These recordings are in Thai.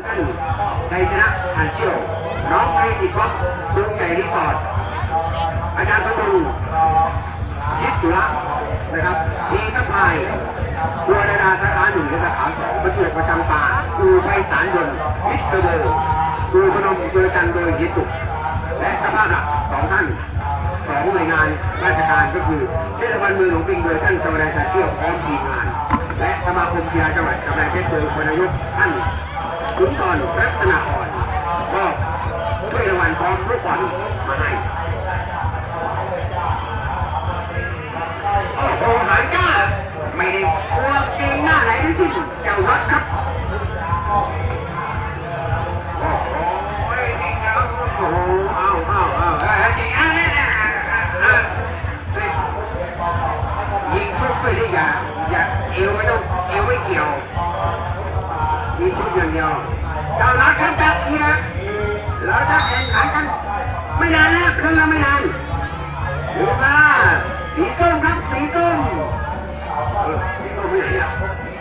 ท่านชัยชนะทันเชี่ยวน้องไอติก๊อฟดวงใหญ่รีสอร์ทอาจารย์สมบูรณ์ยิตุระนะครับทีทัพพายตัวดาราสาขาหนึ่งและสาขาสองประจวบประจำป่าดูไพศาลยนต์มิสเตอร์โบดูพนมเจอจันโดยยิตุและสภาพหลักสองท่านสองหน่วยงานราชการก็คือเทศบาลเมืองหลวงปิงโดยท่านสมเด็จทันเชี่ยวพร้อมทีมงานและสมาคมกีฬาจังหวัดกำแพงเพชรโดยนายกท่านขุนกรรัตนาอ่อนก็ช่วยรางวัลพร้อมลูกบอลมาให้โอ้โหหางก้าไม่ได้กลัวเกมหน้าไหนทั้งสิ้นเจ้าวัดครับโอ้โหเอาจริงยิงชุบไปได้อย่าเอวไม่ต้องเอวไม่เกี่ยวยิงชุบอย่างเดียวเรารักกันแบบนี้เราจะแข่งขันกันไม่นานนะเครื่องเราไม่นานดูมาสีส้มครับสีส้มสีส้มไม่ไหนอ่ะ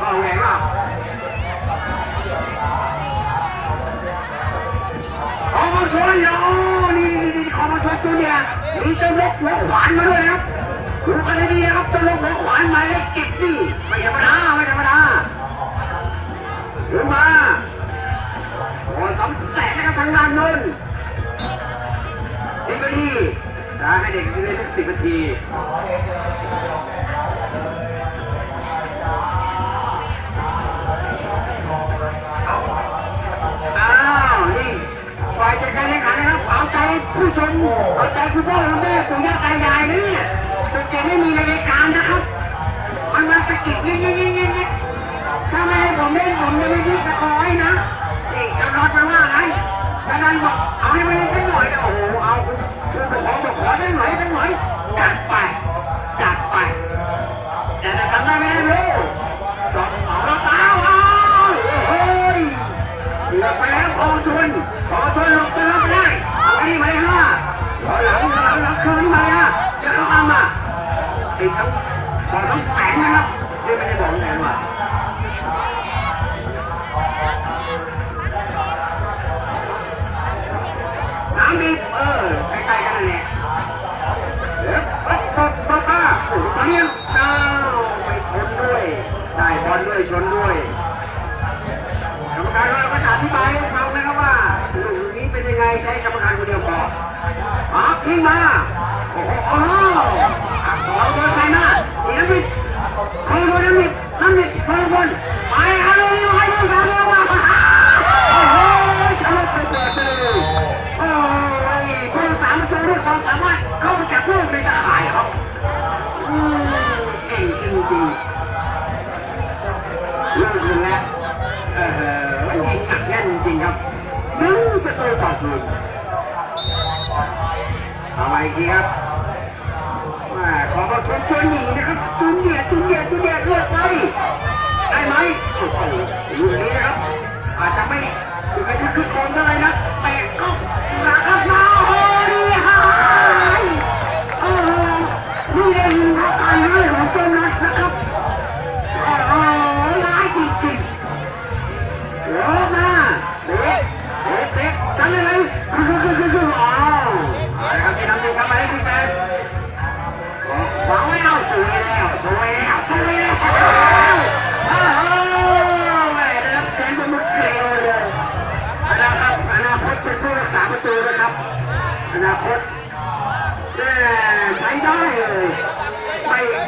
ก็แหงอ่ะขอมาชวนเรานี่ขอมาชวนตัวเนี่ยมีเจ้าลกหัวขวานมาด้วยนะครับดูกันให้ดีนะครับเจ้าลกหัวขวานมาเล็กเก็บนี่ไม่ธรรมดาดูมาโอ้สองแสนนะครับทางด้านโน้น10 นาทีจะให้เด็กเล่นทุก10 นาทีนี่ฝ่ายจัดการแข่งขันนะครับเอาใจผู้ชมเอาใจคุณพ่อคุณแม่ปู่ย่าตายายนะเนี่ยตัวเก่งไม่มีในรายการนะครับมันมาสะกิดนี่ถ้าไม่ให้ผมเล่นผมจะไม่ยืดตะคอยนะนี่จะรอดมาว่าไงจะนั่นบอกเอาให้มันเล่นสักหน่อยนะโอ้โหเอาคุณบอกขอได้หน่อยจัดไปแต่ทำได้ไม่ได้เลยเราเปล่าเฮ้ยเหลือไปแล้วพอชนหลบจะรับได้ไอ้นี่มาห้าหลังคืนมาจะเข้ามาติดต้องแสงนะครับที่ไม่ได้บอกแสงว่าน้ำดิบใกล้ๆกันนั่นแหละตบป้าตอนนี้ไปชนด้วยได้บอลด้วยชนด้วยกรรมการเราก็จะอธิบายให้ฟังนะครับว่าลูกนี้เป็นยังไงใช้กรรมการคนเดียวพอทิ้งมาโอ้โหเราโดนใส่หน้าทีน้ำดิบเขาโดนน้ำดิบเขาโดนไปเอาเลยให้ดูกันเลยว่าโอ้โหฉลบไปเจอโอ้ยคนสามตัวด้วยความสามารถเข้าจับลูกในตะข่ายครับเก่งจริงๆลูกนึงแล้วยิงอัดแน่นจริงครับ1 ประตูต่อ 0เอาไปอีกทีครับขอมาชวนหนีนะครับจุนเดียเลือดไปได้ไหมโอ้โหลูกนี้นะครับอาจจะไม่ถึงกับชุดโกงเท่าไรนะแต่ก็นะครับนะโอ้ยหายนี่ได้ยินครับอันนี้ของเจ้านัทนะครับร้ายจริงๆโอ้มาเด็กทำยังไงครับที่ทำดีครับไปที่แปดวางไว้เอาสวยแล้วไม่ได้รับแสนมุดเกลียวเลยอนาคตเป็นผู้รักษาประตูนะครับอนาคตใช้ได้เลย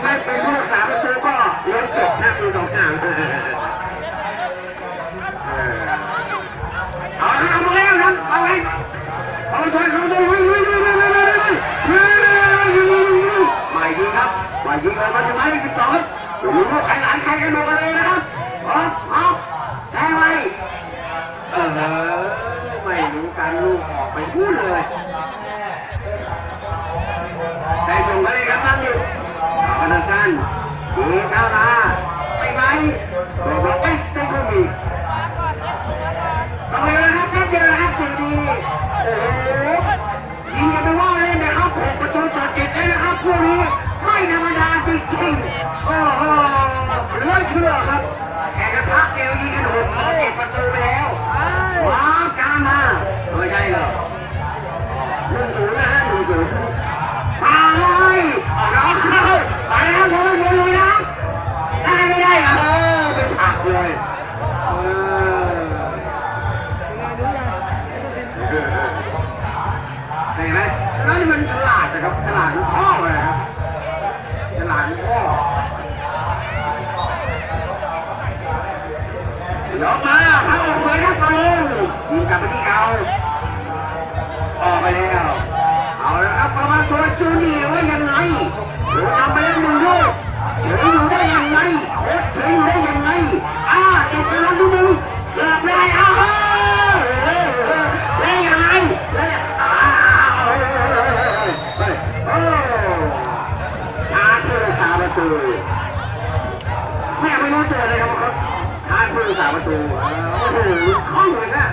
ไม่เป็นผู้รักษาประตูก็เลี้ยงจบนะคือ2 อย่างเอามาแล้วครับเอาไว้เอาชนไม่ยิงครับไม่ยิงเลยมันจะไม่12รู้ว่าใครหลานใครกันหมดเลยนะครับแพ้ไว้ไม่รู้การลูกออกไปพูดเลยได้ส่งไปเลยครับท่านอยู่พนักงานดีข้าวมาไปไหมบอกไปใจก็มีเอาเลยนะครับแป๊บเดียวนะครับสิ่งดีโอ้โหยิงกันไม่ว่าเลยนะครับ6 ประตูต่อ 7เลยนะครับพวกนี้ไม่ธรรมดาจริงๆโอ้โหเหลือเชื่อครับแข่งกันพักเดียวยิงกัน6 7 ประตูไปแล้ว โดนนำไปแล้วหนึ่งลูกเฉยอยู่ได้ยังไงโค้ชเฉยอยู่ได้ยังไงเอกลักษณ์ที่หนึ่งเกือบได้ได้ยังไงชาประตูแม่ไม่รู้เจอเลยครับชาผู้สาประตูโอ้โหคล่องเลยนะ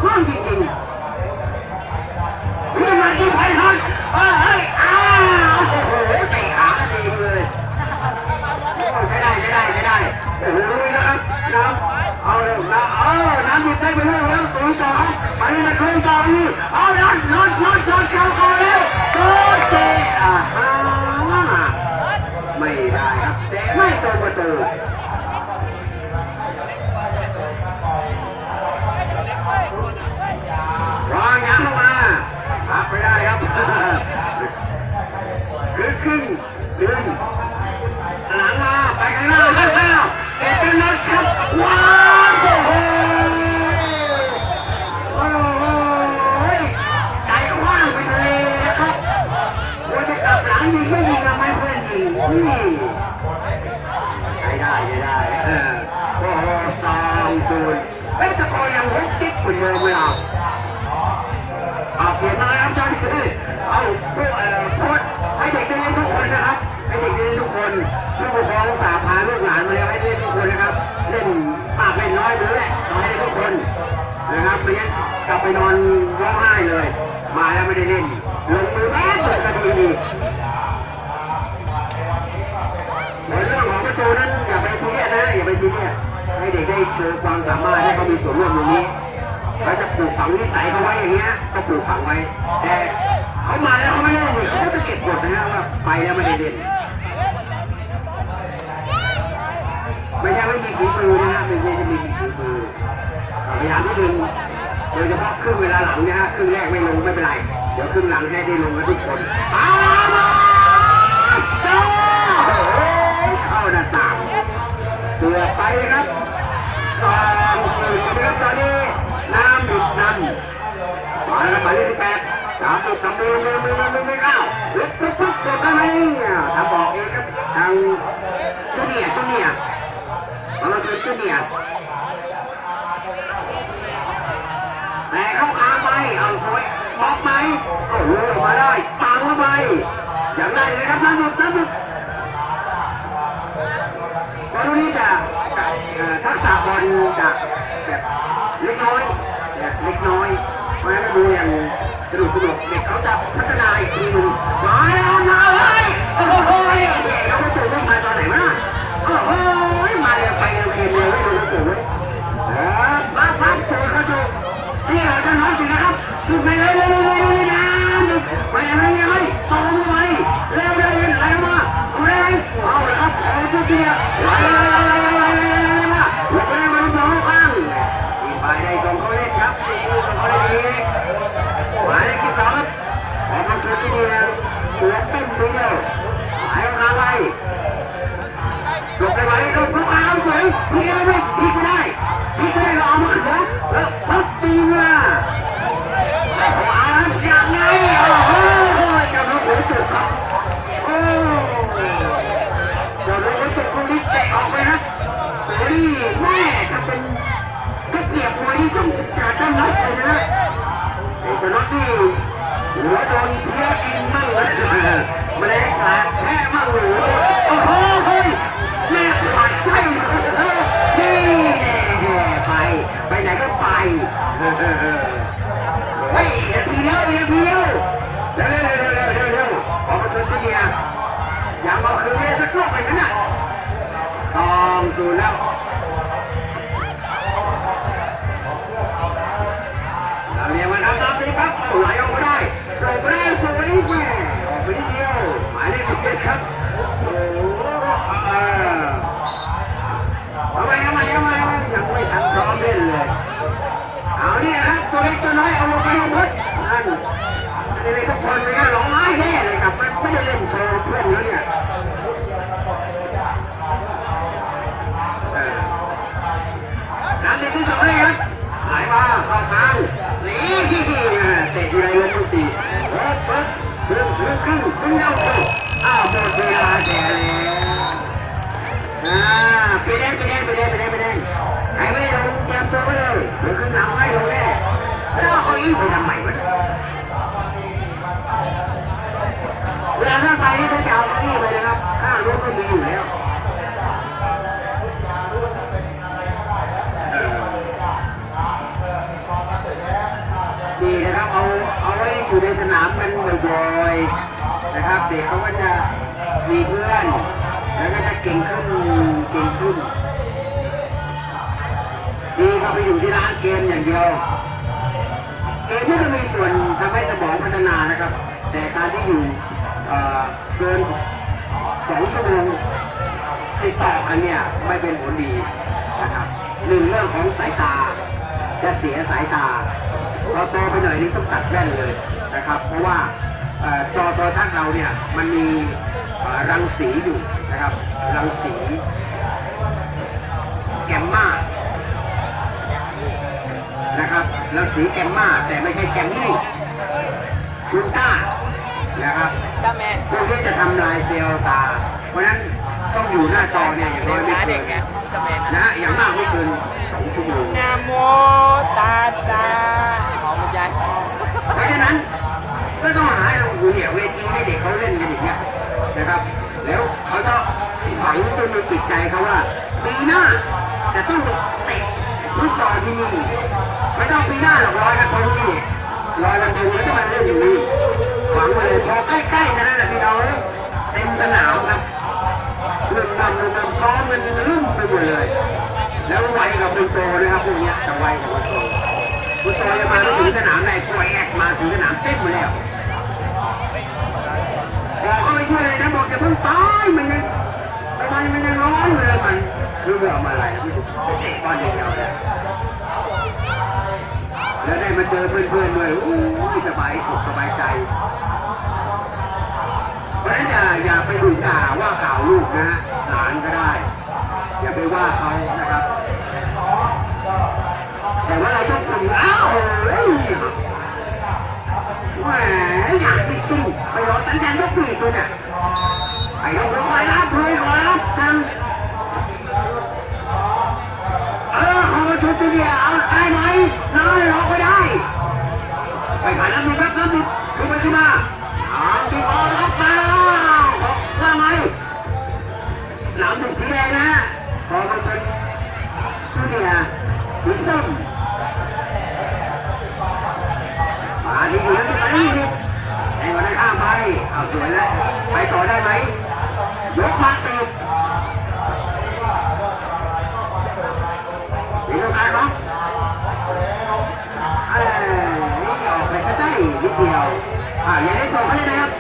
คล่องจริงๆนี่มาที่ไทยทันโอ้โหเตะขาดีเลยใช้ได้โอ้โหนะครับน้ำเอาเลยน้ำมีใจไปเรื่อยแล้วตัวต่อไปมันเคยต่อนี่รถเข้าแล้วเตะไม่ได้ครับเตะไม่ตรงประตูวางยางลงมารับไม่ได้ครับขึ้นดึงหลังมาไปข้างหน้าแล้วเอกลักษณ์ครับว้าวโอ้โหใจกว้างไปเลยนะครับว่าจะกลับหลังยิงไม่ยิงทำไมเพื่อนยิงนี่ใช้ได้โอ้โห2-0เฮ้ยตะโกนยังลุกจิ๊กเหมือนเดิมเลยเปลี่ยนมาแล้วจอนคือโค้ชให้เด็กได้เล่นทุกคนนะครับให้เด็กได้เล่นทุกคนผู้ปกครองสาพาลูกหลานมาแล้วให้เล่นทุกคนนะครับเล่นมากเล่นน้อยด้วยแหละต้องให้ทุกคนนะครับไม่งั้นกลับไปนอนร้องไห้เลยมาแล้วไม่ได้เล่นลงมือแม่เปิดกระดิ่งดีในเรื่องของประตูนั้นอย่าไปซีเรียสนะอย่าไปซีเรียสให้เด็กได้โชว์ความสามารถให้เขามีส่วนร่วมตรงนี้เขาจะปลูกฝังนิสัยเขาไว้อย่างเงี้ยก็ปลูกฝังไว้แต่เขามาแล้วเขาไม่เล่นเลยเขาจะเก็บกดนะฮะว่าไปแล้วไม่ได้เล่นไม่ใช่ไม่มีฝีมือนะฮะไม่ใช่จะมีฝีมือพยายามที่ดึงโดยเฉพาะครึ่งเวลาหลังเนี่ยฮะครึ่งแรกไม่ลงไม่เป็นไรเดี๋ยวครึ่งหลังให้ได้ลงกันทุกคนเข้าหน้าต่างเสือไปครับ2-0นะครับตอนนี้น้ำบิดนำมาแล้วหมายเลข183-1ไม่เข้าลุกปุ๊บตัวกันไหมถ้าบอกเองครับทางจูเนียเราคือจูเนียแต่เข้าค้างไปเอาสวยบล็อกไหมโอ้โหมาได้ปังเข้าไปอย่างไรเลยครับน้ำบิดตอนนี้จะทักษะบอลจะแบบเล็กน้อยเพราะฉะนั้นดูอย่างสนุกเด็กเขาจะพัฒนาอีกทีนึงมาเลยโอ้โหเราไม่ตื่นมาตอนไหนวะโอ้โหมาเร็วไปเร็วเกมเร็วไม่รู้ตื่นเลยมาพักตัวเขาดูนี่เราจะน้อยสินะครับสุดไปเลยนะไปยังไงต่อไปเร็วไหลมาเอาเลยครับเอาทุกทีไหลมาหลุดไปมันสองข้างไปได้ส่งเขาเล่นครับส่งเขาเล่นดีหมายเลข12ครับออกมาคือที่นี่ตัวเต้นเดียวหายมาไล่หลบไปไหวก็ทุกอ้าวสวยทีไม่ได้เราเอามาแล้วปั๊บตีมาอ้าวอย่างไงโอ้โหจะรู้หัวจุกครับโอ้จะรู้หัวจุกคนนี้เตะออกไปนะโอ้ยแม่ถ้าเป็นก็เกียบมวยที่ต้องจัดนัดเลยนะไอ้ตัวนัดที่หัวโดนเพี้ยกินมั่งเลยแมลงสาบแค่มั่งหนูโอ้โหเฮ้ยแม่ขาดไส้ที่ไปไหนก็ไปเฮ้ยทีเดียวเร็วออกมาตัวเดียวอย่ามาคืนเลยสักลูกไปนั่นน่ะ2-0แล้วเรียกว่าน้ำสิครับไหลออกมาได้สวยแม่ออกไปนิดเดียวหมายเลข17ครับโอ้ทำไมยังไม่ทันพร้อมเล่นเลยเอาเนี่ยครับตัวเล็กตัวน้อยเอาลงไปหมดนั่นนี่ทุกคนเลยนะร้องไห้แน่เลยครับไม่ได้เล่นโชว์เพื่อนแล้วเนี่ยน้ำที่2เลยครับไหลมาเข้าทางนี่เตะอยู่ในลมตีเพิ่มครึ่งเดียวหมดเวลา ไปทำไมวะเวลาถ้าไปนี่เขาจะเอาที่ไปนะครับค่ารถก็มีอยู่แล้วดีนะครับเอาไว้อยู่ในสนามกันบ่อยๆนะครับเด็กเขาก็จะมีเพื่อนแล้วก็จะเก่งขึ้นดีเขาไปอยู่ที่ร้านเกมอย่างเดียวเกมที่จะมีส่วนทำให้สมองพัฒนานะครับแต่การที่อยู่เกิน2 ชั่วโมงติดต่อกันเนี่ยไม่เป็นผลดีนะครับเรื่องของสายตาจะเสียสายตาพอโตไปหน่อยนี่ต้องตัดแว่นเลยนะครับเพราะว่าจอโทรทัศน์เราเนี่ยมันมีรังสีอยู่นะครับรังสีแกมมานะครับรังสีแกมมาแต่ไม่ใช่แกมมี่คุณต้านะครับพวกนี้จะทำลายเซลล์ตาเพราะนั้นต้องอยู่หน้าจอเนี่ยอย่างน้อยไม่เกินนะอย่างมากไม่เกิน2 ชั่วโมงนะโมตาตาหอมใจเพราะฉะนั้นก็ต้องหาอยู่เนี่ยเวทีให้เด็กเขาเล่นกันอย่างเงี้ยนะครับแล้วเขาจะฝังจนในจิตใจเขาว่าปีหน้าจะต้องเตะฟุตบอลที่นี่ไม่ต้องปีหน้าหรอก100 กระทงนี่100 กระทงแล้วจะมาเล่นอยู่นี่ฝังเลยพอใกล้ๆนั่นแหละพี่น้องเต็มสนามครับเรื่องนำซ้อมมันลืมไปหมดเลยแล้วไวกับเป็นโตนะครับพวกนี้จะไวกับเป็นโตคุณโตจะมาถึงสนามไหนปล่อยแอกมาถึงสนามเต็มหมดแล้วบอกเขาไม่ช่วยเลยนะบอกจะเพิ่งตายมันยังร้อนอยู่เลยมันรู้เรื่องอะไรไม่ถูกเตะบอลอย่างเดียวเลยแล้วได้มาเจอเพื่อนๆด้วยสบายอกสบายใจเพราะฉะนั้นอย่าไปดุด่าว่าข่าวลูกนะหลานก็ได้อย่าไปว่าเขานะครับแต่ว่าเราต้องทำแหมอยากจริงๆไปรอสัญญาณยกปีกตัวเนี่ยไอ้ยกไปรับเลยขอรับทำขอชุดเดียวเอาได้ไหมน้อยหลอกไม่ได้ไปผ่านน้ำดูครับน้ำดูดูไปขึ้นมาตีบอลรับมาว่าไหมน้ำดูสีแดงนะพอมันเป็นชุดเดียวสีส้มดีอยู่แล้วไปดิไอ้วันนั้นข้ามไปเอาสวยแล้วไปต่อได้ไหมยกมาติดดีตรงกลางเนาะนี่ออกไปก็ได้นิดเดียวอย่าได้ส่งเขาเลยนะครับ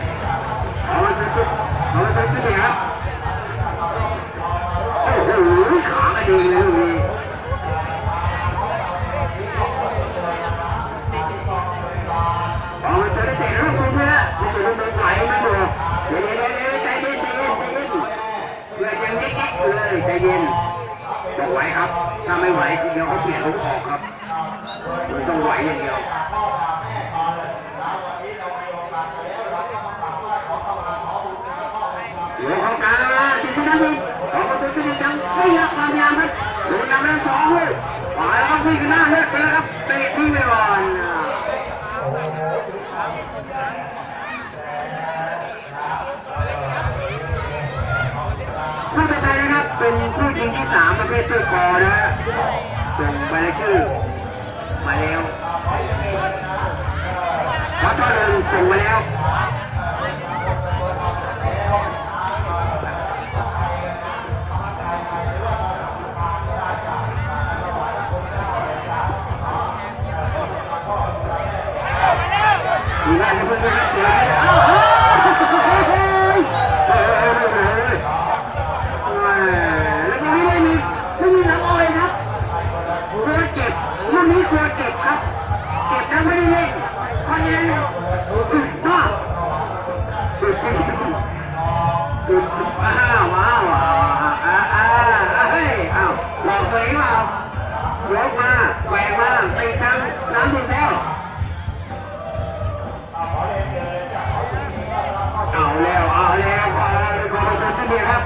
เอามาเป็นชุดเดียวครับโอ้โหขาไม่ดีเลยลูกนี้มันจะได้เตะลูกคุณเนี่ยมันจะลงไหลไม่ดูเดี๋ยวใจเย็นเพื่อยังเก๊กเลยใจเย็นต้องไหวครับถ้าไม่ไหวเดี๋ยวเขาเปลี่ยนลูกออกครับมันต้องไหวอย่างเดียวโยกเข้ากลางนะทีมนั้นดิของประตูที่ยังไม่ยับความยามครับโดนนำแล้ว2 ลูกไปแล้วครับวิ่งหน้าเลิกไปแล้วครับเตะทิ้งไปก่อนผู้ต่อไปนะครับเป็นผู้ยิงที่3ประเภทตัวกอนะฮะส่งไปในชื่อมาแล้วขอตัวหนึ่งส่งมาแล้วมีบ้านเพื่อนๆครับแล้วก็ไม่มีน้ำอ้อยครับกลัวเจ็บวันนี้กลัวเจ็บครับเจ็บแล้วไม่ได้เล่นเพราะฉะนั้นก็ว้าวหลอกตัวเองเปล่ายกมาแหวกมาตีทั้งน้ำดูแล้ว เอาแล้วพอมาเป็นเดียวครับ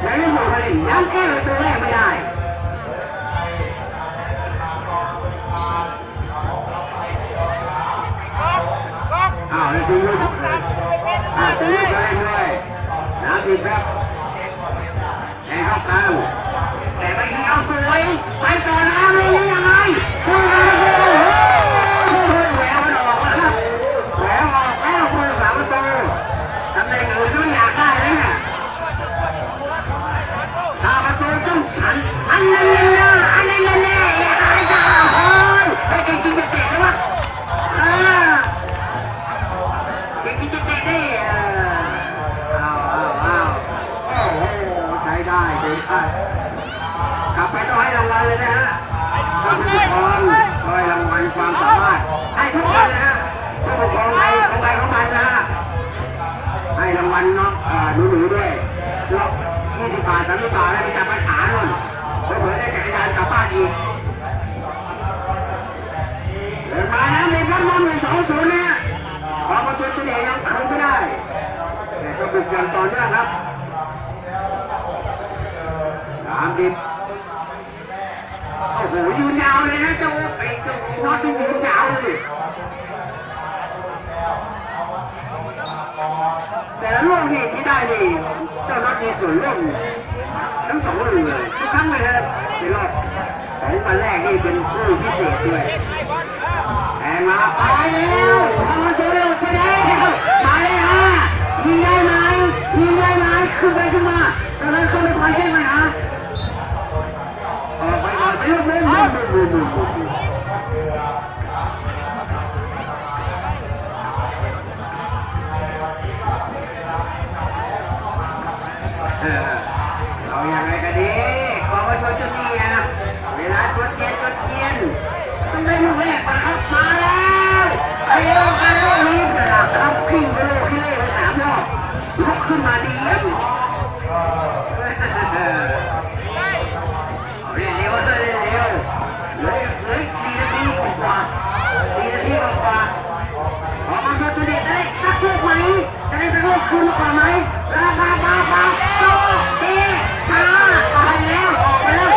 ในเรื่องของผลิตยังแก้ตัวแรกไม่ได้ เดินมานะมีพัดลมหนึ่ง2-0นะพอประตูเฉลี่ยยังคืนไม่ได้แต่ก็บุกอย่างต่อเนื่องครับดิบโอ้โหยืนยาวเลยนะเจ้าไอ้เจ้านอตที่ยืนยาวเลยแต่ละลูกนี่ที่ได้นี่เจ้าน็อตมีส่วนร่วมทั้ง2ลูกเลยทุกครั้งเลยครับในรอบ2วันแรกนี่เป็นคู่พิเศษด้วยแข่งมาไปแล้วทำมาเจอไปแล้วมาเลยฮะยิงได้ไหมยิงได้ไหมขึ้นไปขึ้นมาตอนนั้นเขาไม่พอใช่ไหมฮะออกไปก่อนไปลูกนึงเอาอย่างไรกันดีขอมาชวนจุดนี้นะเวลาชวนเย็นต้องได้ลูกแรกมาแล้วไอ้ลูกนี้ครับขึ้นไปโลกที่เล่น3 รอบลุกขึ้นมาดีเร็วเหลือ4 นาทีกว่าออกมาตัวเด็ดได้สักลูกไหมจะได้เป็นลูกคืนก่อนไหมราโตเตะมาไปแล้วออกไปแล้ว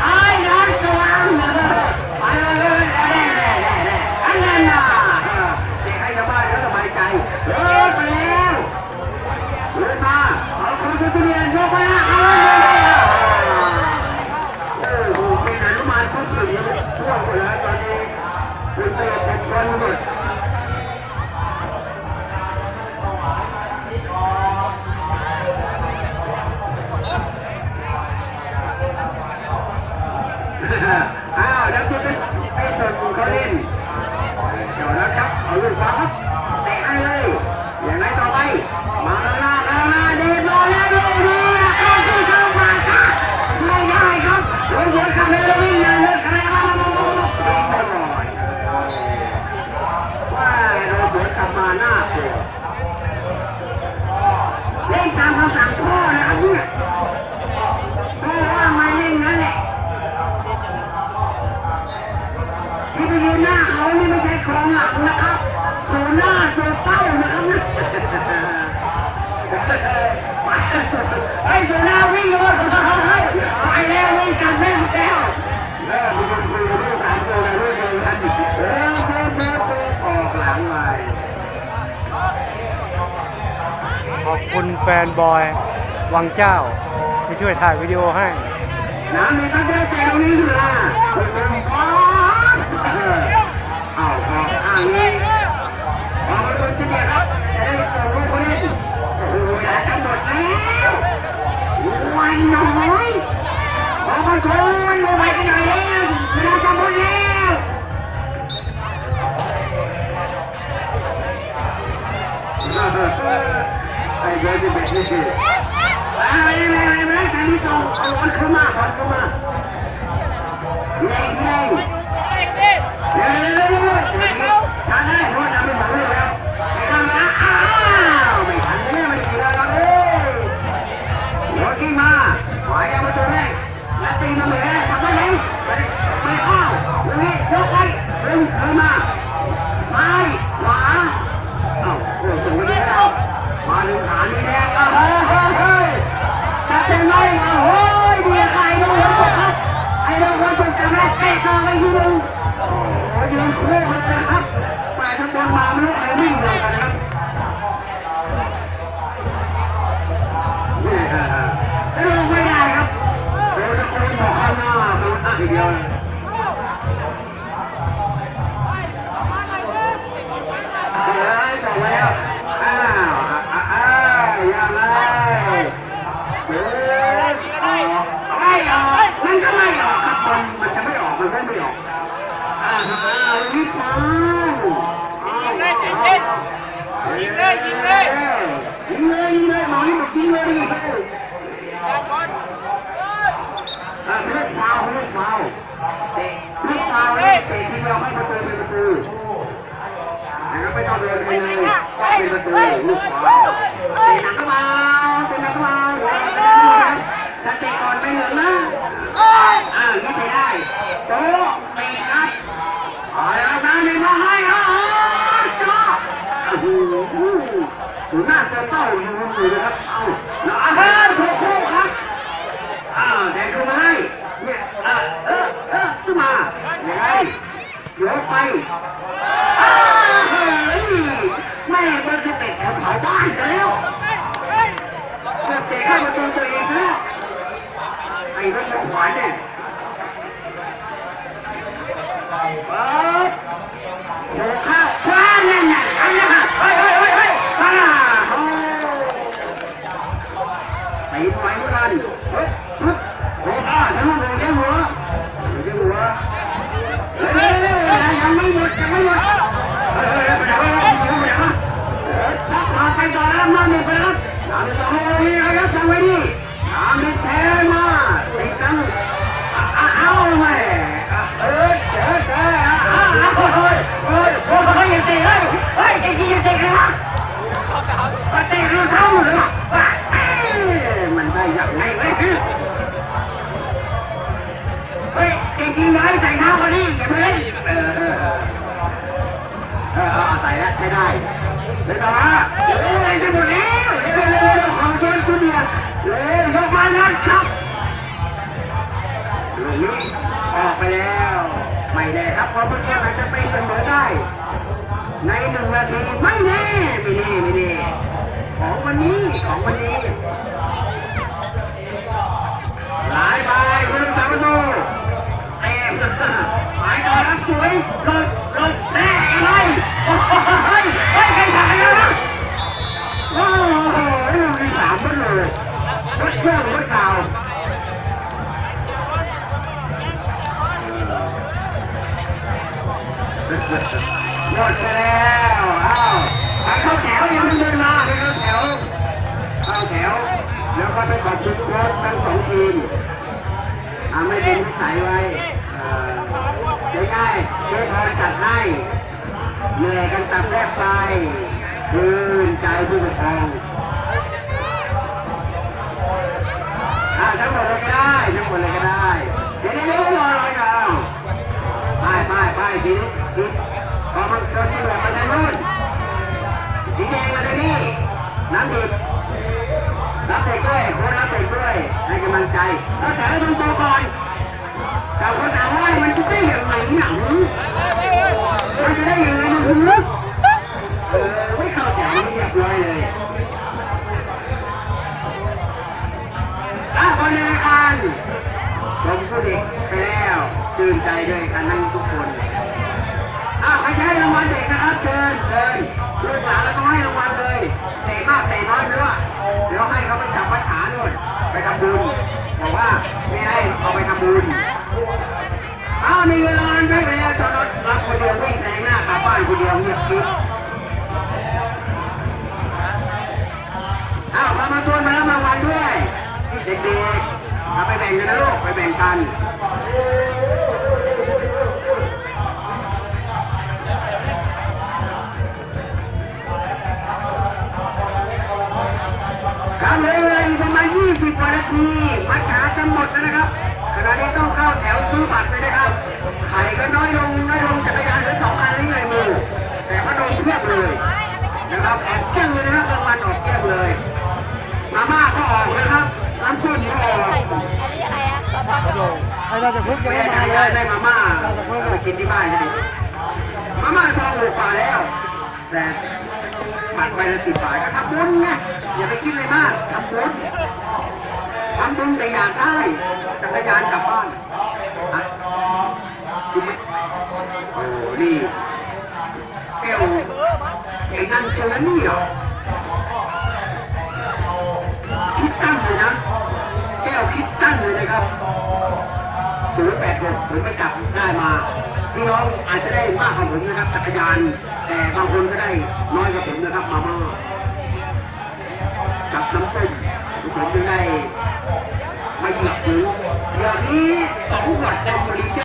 ไอ้ร้อนสว่างไปเลยอันนั้นน่ะเด็กให้ชาวบ้านเขาสบายใจไปแล้วเลยมาเอาคนตัวเด็ดยกไปนะโอ้โหเป็นอนุมานทุกสิ่งทั่วหมดแล้วตอนนี้คุณเตะเป็นคนหมดอ้าวแล้วจะไปส่งเขาเล่นเดี๋ยวนะครับเอาลูกบอลเตะให้เลยอย่างไรต่อไปมาหน้าเดินมาแล้วลูกนี้เข้าที่เข้ามาค่ะไม่ได้ครับโดนหัวขับเลยวิ่งเลยใครมาว่าโดนหัวขับมาหน้าเสียเล่นตามคำสั่งพ่อนะครับเนี่ยพ่อว่ามาเล่นนั่นแหละที่ไปยืนหน้าเขานี่ไม่ใช่คลองหลังนะครับสูหน้าสูเป้านะครับไอ้สูหน้าวิ่งเลยไปแล้ววิ่งจับแม่แล้วมีคนคุยกับลูก3 ตัวลูกเดินทันออกหลังไปขอบคุณแฟนบอยวังเจ้าที่ช่วยถ่ายวิดีโอให้น้ำในก็จะแจวนี้มาเอานี้พอมาโดนจะเนี่ยครับจะได้ส่งลูกคนนี้โอ้โหอย่าทำหมดแล้ววันน้อยพอมาโดนลงไปกันหน่อยแล้วเวลาจะหมดแล้วไอ้เจ้าจะแบบนี้สิไม่ใช่ที่ส่งเอาคนเข้ามาเล่นช้าได้เพราะทำเป็นหมดเลยแล้วไม่ทำนะอ้าวไม่ทันเนี่ยไม่ดีแล้วเลยรถที่มาหายเอามาตัวแรกแล้วตีมาเหมือนทำได้ไหมไม่อ้าวตรงนี้ยกไปดึงขึ้นมาซ้ายขวาอ้าวโอ้ส่งไปแล้วมาดึงขานี่แดงเฮ้ยจะเป็นไรโอ้ยเบียร์ใครโดนครับไอ้เราคนถูกจับได้เตะต่อไปทีนึงยืนคู่กันนะครับไปทั้งบนมาไม่รู้ใครวิ่งเลยกันนะครับนี่ลงไม่ได้ครับโดนตะโกนบอกข้างหน้ามันตั้งทีเดียวบอกแล้วยังไงมันก็ไม่ออกครับมันจะไม่ออกมันก็ไม่ออกยิงเลยหมอนี่บอกยิงเลยเลือกฟาวเตะที่เราให้ประตูเป็นประตูนะครับไม่ต้องเดินไปเลยต้องเป็นประตูลูกฟาวเตะหนักเข้ามาจะเตะก่อนไปเหลืองนะนี่ไปได้ ศูนย์หน้าตัวเต้าอยู่นะครับเอาแล้วถูกคู่ครับแต่ดูมาให้เนี่ยขึ้นมาอย่างไรโยกไปแม่มันจะเป็ดแถวเผาบ้านจะแล้วเจ๊เข้าประตูตัวเองแล้วไอ้รถขวานเนี่ยโอ้ข้าวคว้านั่นน่ะอันนี้ค่ะเฮ้ยโอ้ตีไฟเหมือนกันโอ้ทะลุเลยหัวยังไม่หมดไปไหนไปต่อแล้วมาหนึ่งไปแล้วน้ำจะต้องเอาไว้ครับจำไว้ดิน้ำมีแทนมาตีกันเอาไหมเฮ้ยยังตียังตีกันวะตีรู้เท่าหรือเปล่ามันได้ยังไงเว้ยเฮ้ยจริงๆเลยใส่น้ำมาดิอย่ามาเล่นใส่แล้วใช้ได้เลยต่อมาอะไรจะหมดแล้วเรื่องของเกมคุณเนี่ยเลยยกมาแล้วชับลูกนี้ออกไปแล้วไม่แน่ครับเพราะเมื่อกี้อาจจะไปเสมอได้ใน1 นาทีไม่แน่ของวันนี้หลายใบคุณสามประตูเต็มหมายต่อรับสวยหลบแน่อะไรใครถ่ายแล้วนะโอ้โหมี3คนเลยรถเครื่องรถเก่าหมดไปแล้วเข้าแถวยังไม่เดินมาเข้าแถวแล้วก็ไปขอบคุณโค้ชทั้ง2 ทีมไม่เป็นนิสัยไว้ง่ายๆเจ๊พอจัดให้เหนื่อยกันตับแทบไปคืนใจผู้ปกครองทั้งหมดเลยก็ได้เดี๋ยวรอเราไปทีพอมันเกิดที่แบบไปทางนู้นสีแดงมาทางนี้น้ำดิบรับเตะด้วยคนรับเตะด้วยให้กำลังใจแล้วแต่ให้ทำตัวก่อนแต่คนถามว่ามันจะได้อย่างไรหนังมันจะได้อย่างไรมันคือไม่เข้าใจเรียบร้อยเลยบริการชมผู้เด็กไปแล้วชื่นใจด้วยกันนั่งทุกคนใครจะให้รางวัลเด็กนะครับเชิญลูกหลานเราต้องให้รางวัลเลยเตะมากเตะน้อยไม่รู้เดี๋ยวให้เขาไปจับวัดขาด้วยไปทำบุญบอกว่าไม่ให้เอาไปทำบุญมีเวลาไม่แล้วจอดรถรับคนเดียววิ่งแซงหน้ากลับบ้านคนเดียวเงียบกิ๊บมาชวนมาแล้วรางวัลด้วยเด็กๆเอาไปแบ่งกันนะลูกไปแบ่งกันครับเลยประมาณ20 กว่านาทีมัดขาจะหมดแล้วนะครับขณะนี้ต้องเข้าแถวซื้อบัตรไปนะครับไข่ก็น้อยลงจักรยานเหลือ2 อันนี้ในมือแต่พัดลมเพียบเลยนะครับออกเกี้ยงเลยนะครับรางวัลออกเกี้ยงเลยมาม่าก็ออกนะครับน้ำข้นก็ออกอันนี้อะไรอ่ะไอ้เราจะพึ่งยังไม่มาเลยได้มาม่าไปกินที่บ้านกันดิมาม่าซอง6 บาทแล้วแต่บัตรใบละ10 บาทก็ทำบุญไงอย่าไปคิดอะไรมากทำบุญแต่อยากได้จักรยานกลับบ้านโอ้นี่แก้วไอ้นั่นเจอนี่เหรอคิดตั้งเลยนะแก้วคิดตั้งเลยนะครับ086ผมไปจับได้มาพี่น้องอาจจะได้มากกว่าผมนะครับจักรยานแต่บางคนก็ได้น้อยกว่าผมนะครับมาม่ากับน้ำส้มผมจะได้ไม่หยับหรืออย่างนี้2 ขวดเต็มบริจาค